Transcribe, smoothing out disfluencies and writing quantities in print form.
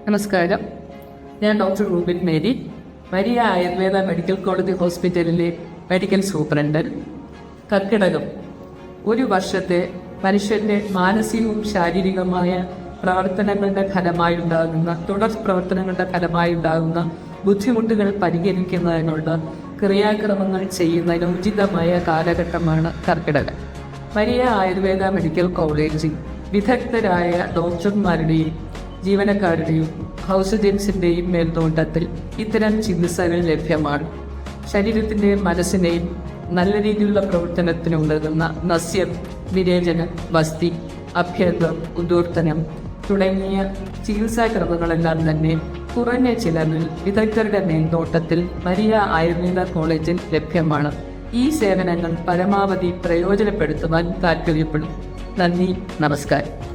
നമസ്കാരം. ഞാൻ doctor Rubin Mary, Maria Ayurveda medical college ഹോസ്പിറ്റലിലെ മെഡിക്കൽ സൂപ്രണ്ടൻ. കർക്കിടകം ഒരു വർഷത്തെ മനുഷ്യന്റെ മാനസികവും ശാരീരികമായ പ്രവർത്തനങ്ങളുടെ തുടർ പ്രവർത്തനങ്ങളുടെ ഫലമായുണ്ടാകുന്ന ബുദ്ധിമുട്ടുകൾ പരിഹരിക്കുന്നതിനുള്ള ക്രിയാക്രമങ്ങൾ ചെയ്യുന്നതിന് ഉചിതമായ കാലഘട്ടമാണ് കർക്കിടകം. മരിയ ആയുർവേദ മെഡിക്കൽ കോളേജിൽ വിദഗ്ധരായ ഡോക്ടർമാരുടെയും ജീവനക്കാരുടെയും ഹൗസ് മേൽനോട്ടത്തിൽ ഇത്തരം ചികിത്സകൾ ലഭ്യമാണ്. ശരീരത്തിൻ്റെയും മനസ്സിനെയും നല്ല രീതിയിലുള്ള പ്രവർത്തനത്തിന് ഉതകുന്ന നസ്യം, വിരേചനം, വസ്തി, അഭ്യന്തം, ഉദൂർത്തനം തുടങ്ങിയ ചികിത്സാക്രമങ്ങളെല്ലാം തന്നെ കുറഞ്ഞ ചിലവിൽ വിദഗ്ധരുടെ മേൽനോട്ടത്തിൽ മരിയ ആയുർവേദ കോളേജിൽ ലഭ്യമാണ്. ഈ സേവനങ്ങൾ പരമാവധി പ്രയോജനപ്പെടുത്തുവാൻ താൽപ്പര്യപ്പെടും. നന്ദി, നമസ്കാരം.